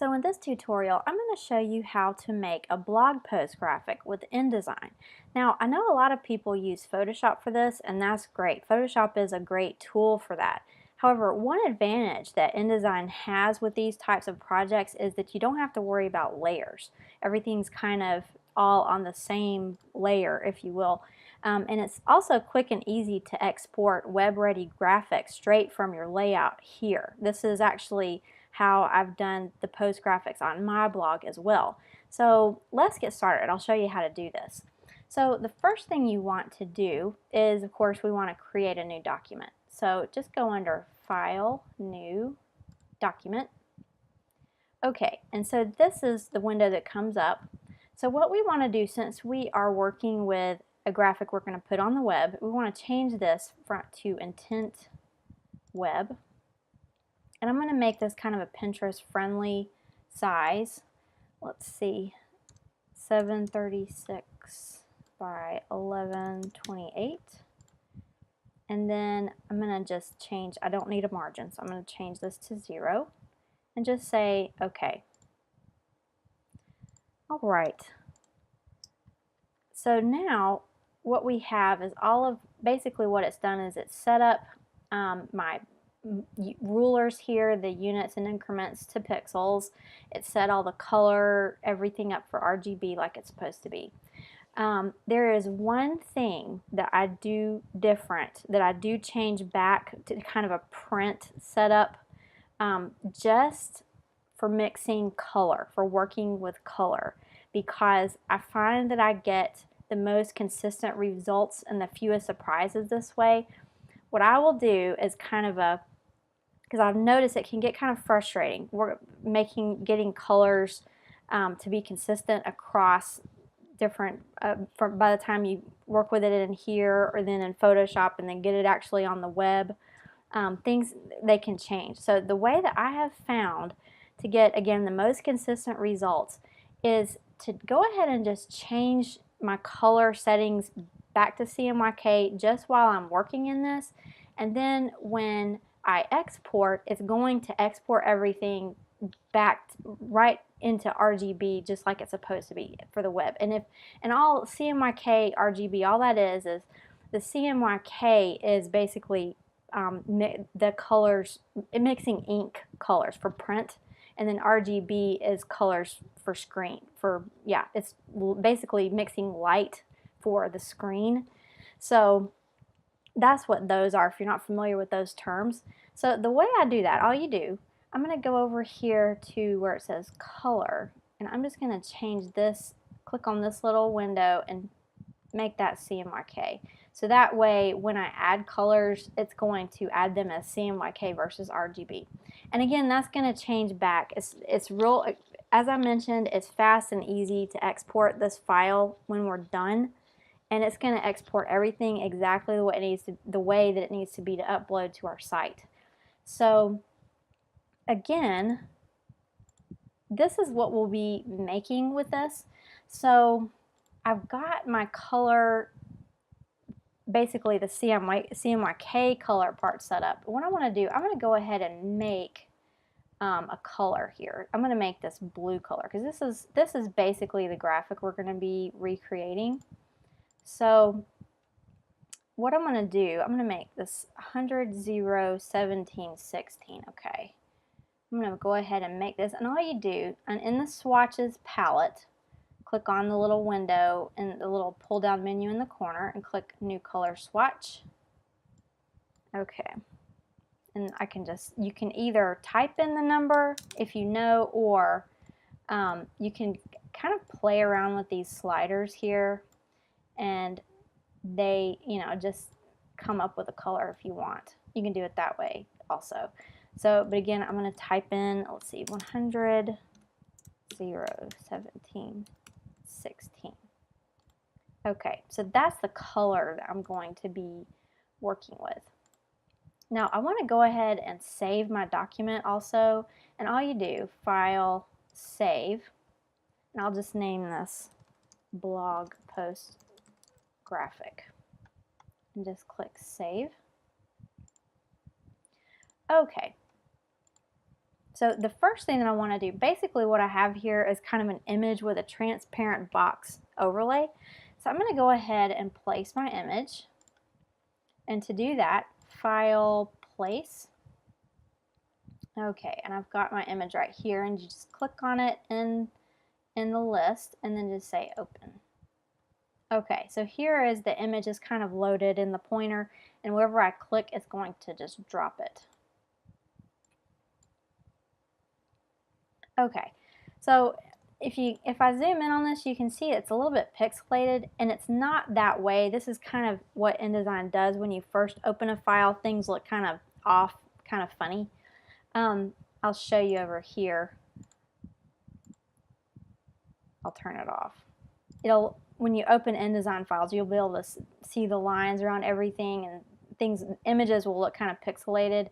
So in this tutorial, I'm going to show you how to make a blog post graphic with InDesign. Now, I know a lot of people use Photoshop for this, and that's great. Photoshop is a great tool for that. However, one advantage that InDesign has with these types of projects is that you don't have to worry about layers. Everything's kind of all on the same layer, if you will. And it's also quick and easy to export web-ready graphics straight from your layout here. This is actually how I've done the post graphics on my blog as well. So let's get started. I'll show you how to do this. So the first thing you want to do is, of course, we want to create a new document. So just go under File, New, Document. Okay, and so this is the window that comes up. So what we want to do, since we are working with a graphic we're going to put on the web, we want to change this to Intent Web. And I'm going to make this kind of a Pinterest friendly size. Let's see, 736 by 1128. And then I'm going to just change, I don't need a margin, so I'm going to change this to 0 and just say OK. Alright, so now what we have is basically what it's done is it's set up my rulers here, the units and increments to pixels. It set all the color, everything up for RGB like it's supposed to be. There is one thing that I do different, that I do change back to kind of a print setup, just for mixing color, for working with color, because I find that I get the most consistent results and the fewest surprises this way. What I will do is kind of because I've noticed it can get kind of frustrating. We're getting colors to be consistent across different, by the time you work with it in here or then in Photoshop and then get it actually on the web, they can change. So the way that I have found to get, again, the most consistent results is to go ahead and just change my color settings back to CMYK just while I'm working in this, and then when I export, it's going to export everything back right into RGB just like it's supposed to be for the web. And all CMYK RGB, all that is the CMYK is basically the colors, mixing ink colors for print, and then RGB is colors for screen. It's basically mixing light for the screen. So that's what those are if you're not familiar with those terms. So the way I do that, all you do, I'm going to go over here to where it says color, and I'm just going to change this, click on this little window and make that CMYK. So that way when I add colors, it's going to add them as CMYK versus RGB. And again, that's going to change back. It's real, as I mentioned, it's fast and easy to export this file when we're done. And it's going to export everything exactly the way that it needs to be to upload to our site. So again, this is what we'll be making with this. So I've got my color, basically the CMYK color part set up. What I want to do, I'm going to go ahead and make a color here. I'm going to make this blue color because this is basically the graphic we're going to be recreating. So what I'm going to do, I'm going to make this 100, 0, 17, 16. Okay. I'm going to go ahead and make this, and all you do, and in the swatches palette, click on the little window and the little pull down menu in the corner and click new color swatch. Okay. And you can either type in the number if you know, or you can kind of play around with these sliders here, and they, just come up with a color if you want. You can do it that way also. So, but again, I'm going to type in, let's see, 100, 0, 17, 16. Okay, so that's the color that I'm going to be working with. Now, I want to go ahead and save my document also, and all you do, File, Save, and I'll just name this Blog Post Graphic, and just click Save. Okay, So the first thing that I want to do, basically what I have here is kind of an image with a transparent box overlay. So I'm going to go ahead and place my image. And to do that, File, Place. Okay, and I've got my image right here, and you just click on it in the list and then just say Open. Okay, so here is the image is kind of loaded in the pointer, and wherever I click, it's going to just drop it. Okay, so if I zoom in on this, you can see it's a little bit pixelated, and it's not that way. This is kind of what InDesign does when you first open a file. Things look kind of off, kind of funny. I'll show you over here. I'll turn it off. When you open InDesign files, you'll be able to see the lines around everything, and images will look kind of pixelated.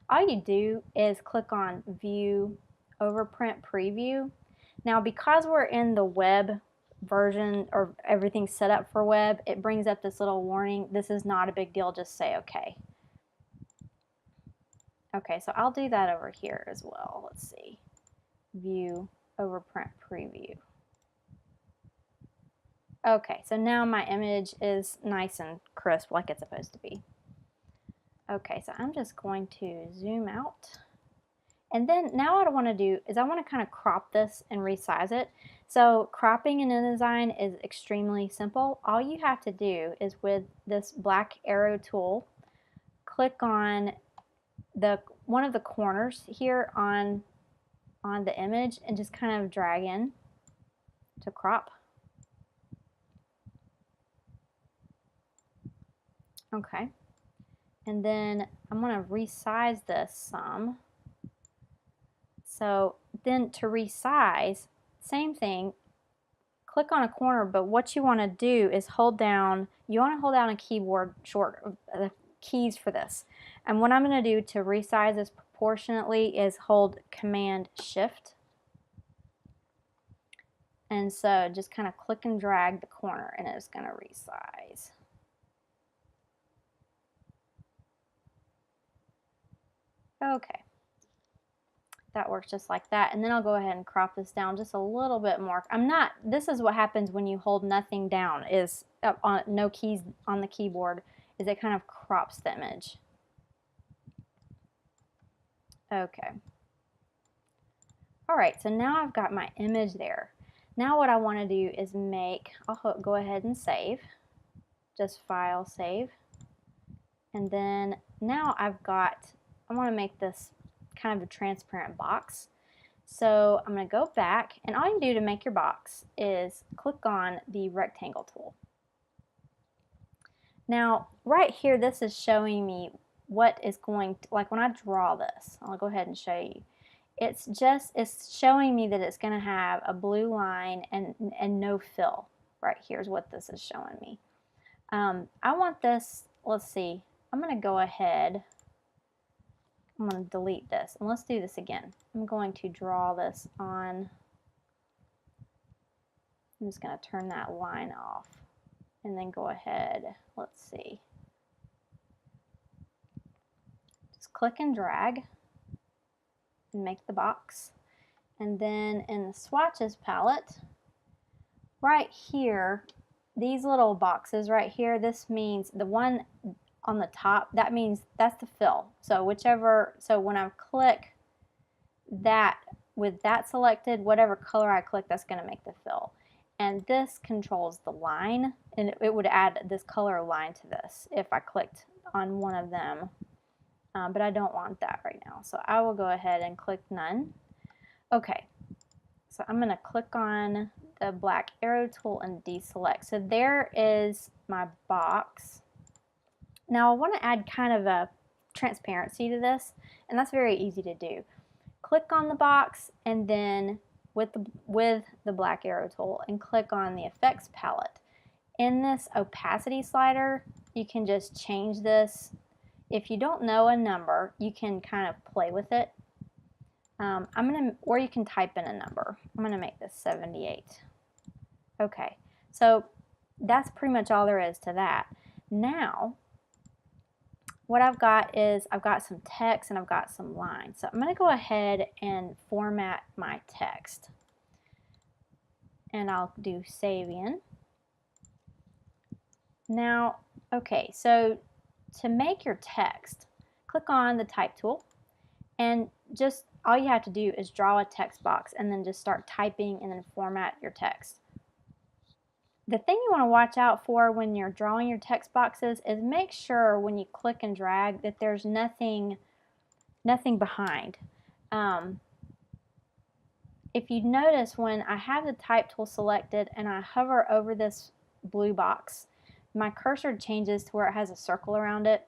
All you do is click on View, Overprint Preview. Now, because we're in the web version, or everything's set up for web, it brings up this little warning. This is not a big deal, just say OK. Okay, so I'll do that over here as well. Let's see. View, Overprint Preview. Okay, so now my image is nice and crisp like it's supposed to be. Okay, so I'm just going to zoom out. And then now what I want to do is I want to kind of crop this and resize it. So cropping in InDesign is extremely simple. All you have to do is with this black arrow tool, click on one of the corners here on the image and just kind of drag in to crop. Okay, and then I'm going to resize this some. So then to resize, same thing, click on a corner, but what you want to do is hold down a keyboard the keys for this. And what I'm going to do to resize this proportionately is hold Command Shift. And so just kind of click and drag the corner, and it's going to resize. Okay, that works just like that. And then I'll go ahead and crop this down just a little bit more. This is what happens when you hold nothing down, is no keys on the keyboard, is it kind of crops the image. Okay. All right, so now I've got my image there. Now what I want to do is I'll go ahead and save. Just File, Save. And then now I want to make this kind of a transparent box. So I'm going to go back, and all you do to make your box is click on the rectangle tool. Now right here, this is showing me what is going to, like when I draw this, I'll go ahead and show you. It's showing me that it's going to have a blue line and no fill. Right here is what this is showing me. I want this, let's see, I'm going to go ahead, I'm going to delete this, and let's do this again. I'm going to draw this on, I'm just going to turn that line off, and then go ahead, let's see. Just click and drag and make the box. And then in the swatches palette, right here, these little boxes right here, this means the one on the top, that means that's the fill. So when I click that, with that selected, whatever color I click, that's going to make the fill. And this controls the line, and it would add this color line to this if I clicked on one of them. But I don't want that right now, so I will go ahead and click None. Okay, so I'm going to click on the black arrow tool and deselect. So there is my box. Now I want to add kind of a transparency to this, and that's very easy to do. Click on the box, and then with the black arrow tool, and click on the effects palette. In this opacity slider, you can just change this. If you don't know a number, you can kind of play with it. Or you can type in a number. I'm going to make this 78. Okay, so that's pretty much all there is to that. Now, what I've got is I've got some text and I've got some lines. So I'm going to go ahead and format my text. And I'll do save in. Now, okay, so to make your text, click on the type tool and just all you have to do is draw a text box and then just start typing and then format your text. The thing you want to watch out for when you're drawing your text boxes is make sure when you click and drag that there's nothing behind. If you notice when I have the type tool selected and I hover over this blue box, my cursor changes to where it has a circle around it.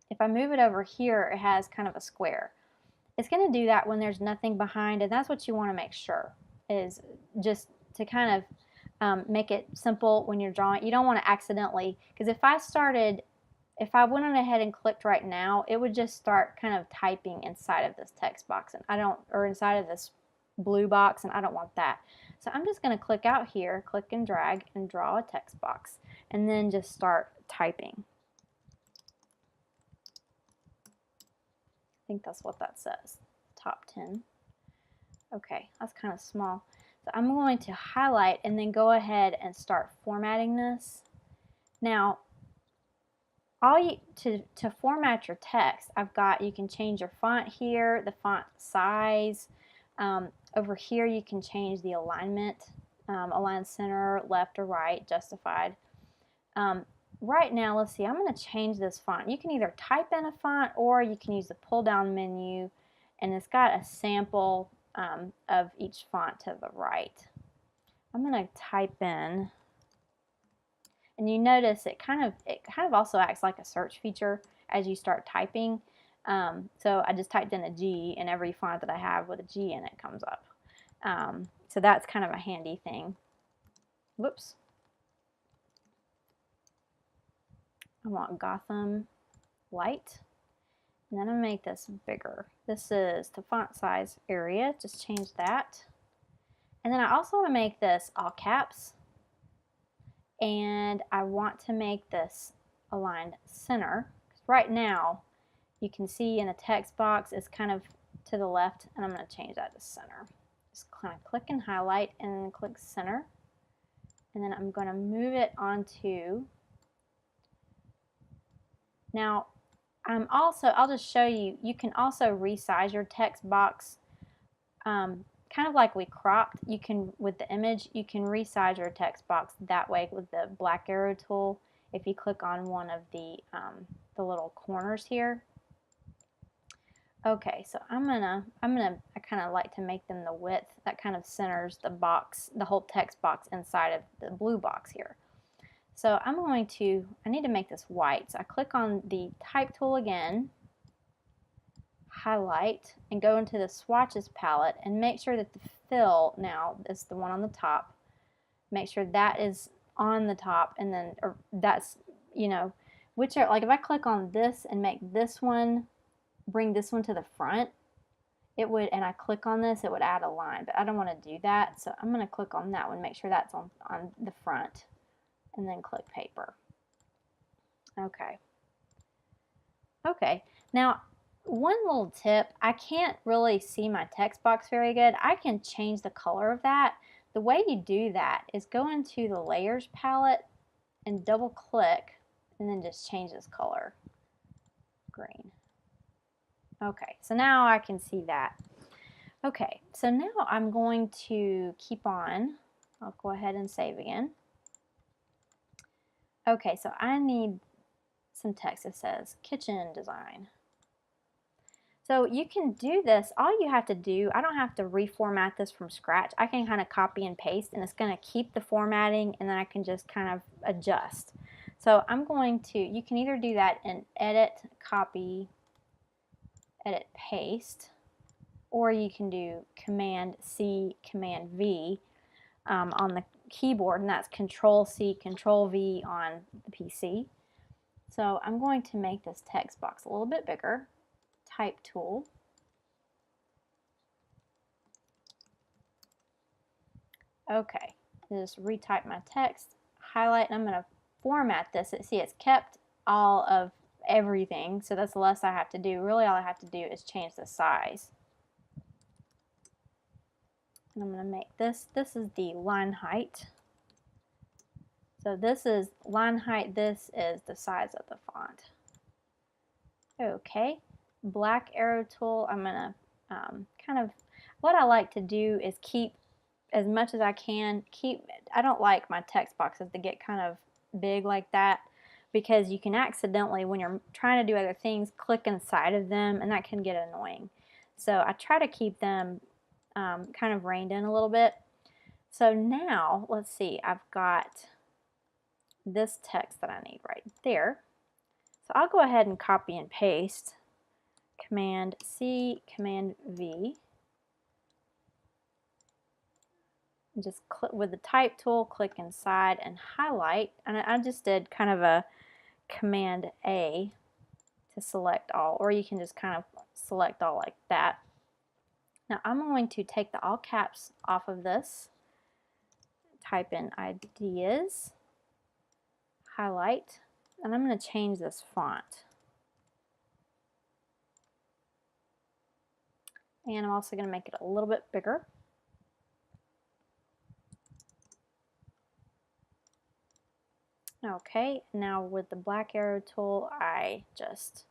If I move it over here, it has kind of a square. It's going to do that when there's nothing behind, and that's what you want to make sure, is just to kind of make it simple when you're drawing. You don't want to accidentally, because if I went on ahead and clicked right now, it would just start kind of typing inside of this text box, and or inside of this blue box, and I don't want that. So I'm just going to click out here, click and drag, and draw a text box, and then just start typing. I think that's what that says, top 10. Okay, that's kind of small. So I'm going to highlight and then go ahead and start formatting this. Now, to format your text, you can change your font here, the font size. Over here you can change the alignment, align center, left or right, justified. Right now, let's see, I'm going to change this font. You can either type in a font or you can use the pull down menu, and it's got a sample of each font to the right. I'm going to type in, and you notice it kind of also acts like a search feature as you start typing. So I just typed in a G, and every font that I have with a G in it comes up. So that's kind of a handy thing. Whoops. I want Gotham light. And then I'm going to make this bigger. This is the font size area. Just change that. And then I also want to make this all caps. And I want to make this aligned center. Right now, you can see in the text box it's kind of to the left, and I'm going to change that to center. Just kind of click and highlight and then click center. And then I'm going to move it onto. Now, I'll just show you, you can also resize your text box, kind of like we cropped. You can, with the image, you can resize your text box that way with the black arrow tool if you click on one of the little corners here. Okay, so I kind of like to make them the width that kind of centers the box, the whole text box inside of the blue box here. So I need to make this white. So I click on the type tool again, highlight, and go into the swatches palette and make sure that the fill now is the one on the top. Make sure that is on the top, and then, or that's, you know, whichever, like if I click on this and make this one, bring this one to the front, it would, and I click on this, it would add a line, but I don't want to do that. So I'm going to click on that one, make sure that's on the front, and then click paper. Okay. Okay, now one little tip, I can't really see my text box very good. I can change the color of that. The way you do that is go into the layers palette and double click and then just change this color, green. Okay, so now I can see that. Okay, so now I'm going to keep on. I'll go ahead and save again. Okay, so I need some text that says kitchen design. So you can do this, all you have to do, I don't have to reformat this from scratch. I can kind of copy and paste, and it's going to keep the formatting, and then I can just kind of adjust. So I'm going to, you can either do that in edit, copy, edit, paste, or you can do Command C, Command V on the keyboard, and that's Control C, Control V on the PC. So I'm going to make this text box a little bit bigger. Type tool. Okay, just retype my text, highlight, and I'm going to format this. See, it's kept all of everything, so that's the less I have to do. Really all I have to do is change the size. And I'm going to make this is the line height. So this is line height, this is the size of the font. Okay, black arrow tool, I'm going to kind of, what I like to do is keep as much as I can, I don't like my text boxes to get kind of big like that, because you can accidentally, when you're trying to do other things, click inside of them, and that can get annoying. So I try to keep them kind of reined in a little bit. So now, let's see, I've got this text that I need right there. So I'll go ahead and copy and paste, Command C, Command V, and just click with the type tool, click inside and highlight. And I just did kind of a Command A to select all, or you can just kind of select all like that. Now I'm going to take the all caps off of this, type in ideas, highlight, and I'm going to change this font. And I'm also going to make it a little bit bigger. Okay, now with the black arrow tool, I just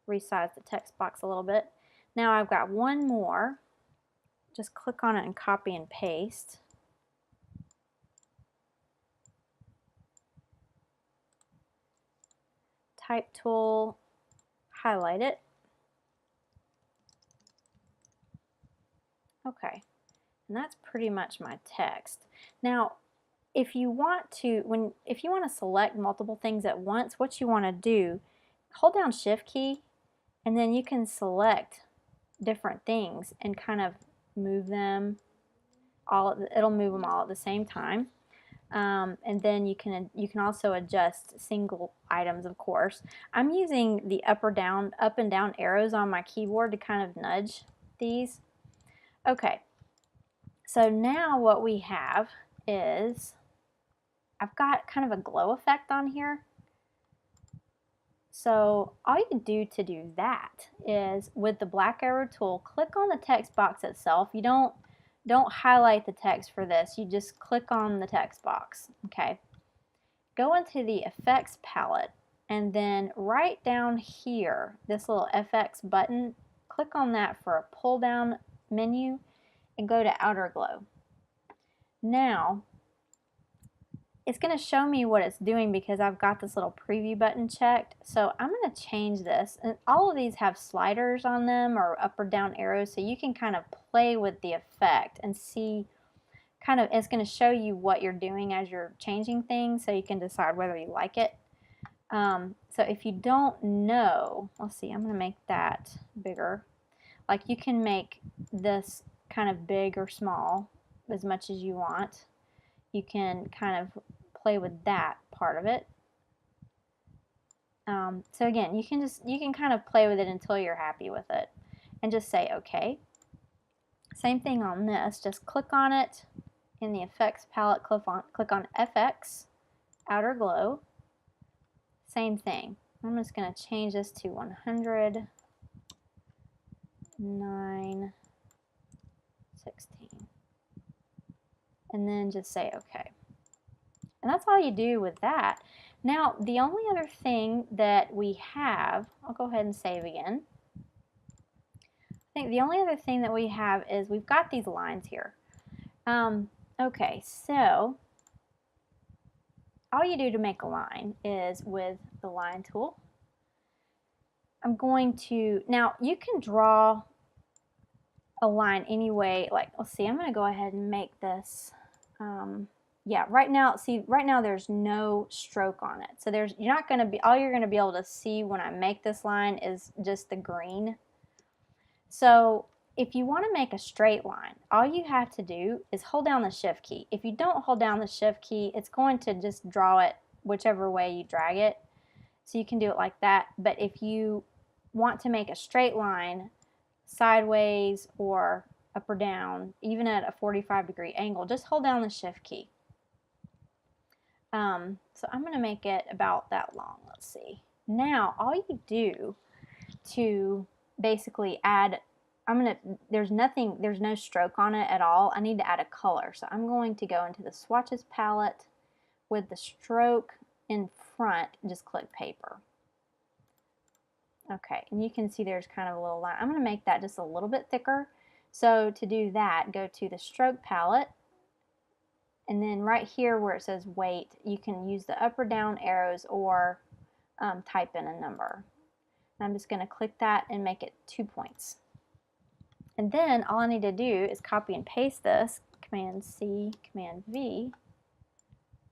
resize the text box a little bit. Now I've got one more. Just click on it and copy and paste. Type tool, highlight it. Okay, and that's pretty much my text. Now, if you want to select multiple things at once, what you want to do, hold down Shift key, and then you can select different things and kind of move them all. It'll move them all at the same time. And then you can also adjust single items, of course. I'm using the up and down arrows on my keyboard to kind of nudge these. Okay, so now what we have is I've got kind of a glow effect on here. So all you can do to do that is with the black arrow tool, click on the text box itself. You don't highlight the text for this. You just click on the text box. Okay. Go into the effects palette, and then right down here, this little FX button, click on that for a pull down menu and go to outer glow. Now it's going to show me what it's doing because I've got this little preview button checked. So I'm going to change this, and all of these have sliders on them or up or down arrows, so you can kind of play with the effect and see kind of, it's going to show you what you're doing as you're changing things, so you can decide whether you like it. So if you don't know, let's see, I'm going to make that bigger. Like, you can make this kind of big or small as much as you want. You can kind of play with that part of it. So again, you can kind of play with it until you're happy with it, and just say okay. Same thing on this. Just click on it in the effects palette. Click on FX, outer glow. Same thing. I'm just going to change this to 100, 9, 16. And then just say okay. And that's all you do with that. Now, the only other thing that we have, I'll go ahead and save again. I think the only other thing that we have is we've got these lines here. Okay, so all you do to make a line is with the line tool. I'm going to, now you can draw a line anyway, like, let's see, I'm going to go ahead and make this, yeah, right now there's no stroke on it. So all you're going to be able to see when I make this line is just the green. So if you want to make a straight line, all you have to do is hold down the Shift key. If you don't hold down the Shift key, it's going to just draw it whichever way you drag it. So you can do it like that. But if you want to make a straight line sideways or up or down, even at a 45-degree angle, just hold down the Shift key. So I'm going to make it about that long. Let's see. Now all you do to basically add, there's no stroke on it at all. I need to add a color. So I'm going to go into the swatches palette with the stroke in front and just click paper. Okay, and you can see there's kind of a little line. I'm going to make that just a little bit thicker. So to do that, go to the stroke palette, and then right here where it says weight, you can use the up or down arrows or type in a number. And I'm just going to click that and make it 2 points. And then all I need to do is copy and paste this, Command C, Command V,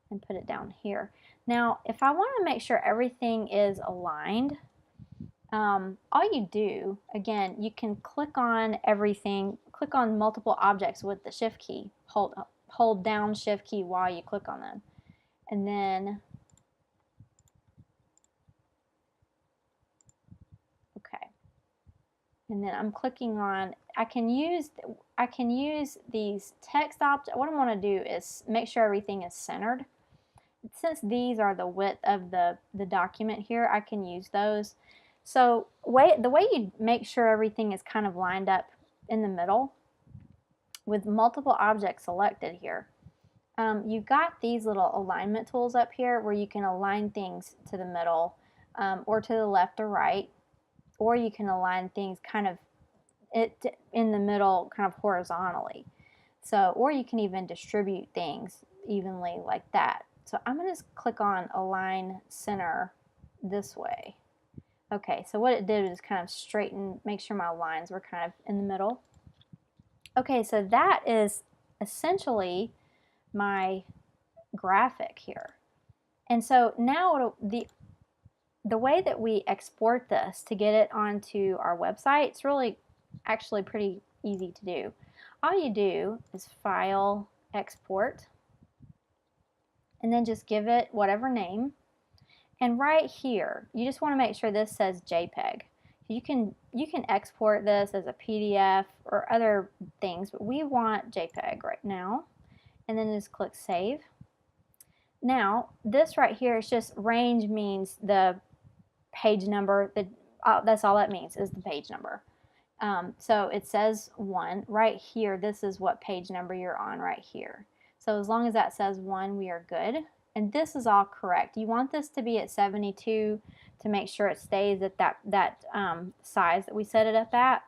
and put it down here. Now, if I want to make sure everything is aligned, all you do, again, you can click on everything, click on multiple objects with the Shift key. Hold down Shift key while you click on them. And then, okay. And then I'm clicking on, I can use these text objects. What I want to do is make sure everything is centered. Since these are the width of the document here, I can use those. So the way you make sure everything is kind of lined up in the middle with multiple objects selected here, you've got these little alignment tools up here where you can align things to the middle or to the left or right, or you can align things kind of in the middle kind of horizontally. So, or you can even distribute things evenly like that. So I'm going to just click on Align Center this way. Okay, so what it did is kind of straighten, make sure my lines were kind of in the middle. Okay, so that is essentially my graphic here. And so now the way that we export this to get it onto our website, it's really actually pretty easy to do. All you do is File, Export, and then just give it whatever name. And right here, you just want to make sure this says JPEG. You can export this as a PDF or other things, but we want JPEG right now. And then just click Save. Now, this right here is just range means the page number. That's all that means is the page number. So it says 1 right here. This is what page number you're on right here. So as long as that says 1, we are good. And this is all correct. You want this to be at 72 to make sure it stays at that size that we set it up at.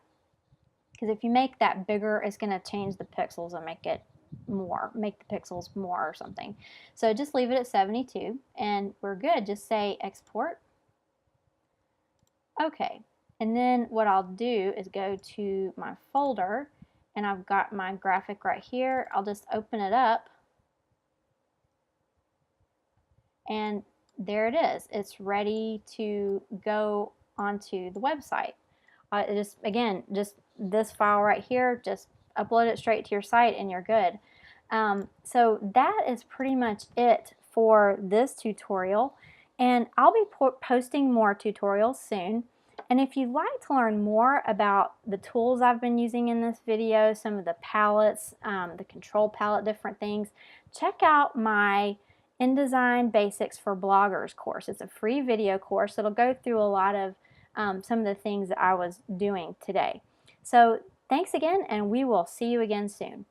Because if you make that bigger, it's going to change the pixels and make the pixels more or something. So just leave it at 72 and we're good. Just say export. Okay, and then what I'll do is go to my folder and I've got my graphic right here. I'll just open it up. And there it is. It's ready to go onto the website. Again, just this file right here, just upload it straight to your site and you're good. So that is pretty much it for this tutorial. And I'll be posting more tutorials soon. And if you'd like to learn more about the tools I've been using in this video, some of the palettes, the control palette, different things, check out my InDesign Basics for Bloggers course. It's a free video course. It'll go through a lot of some of the things that I was doing today. So thanks again, and we will see you again soon.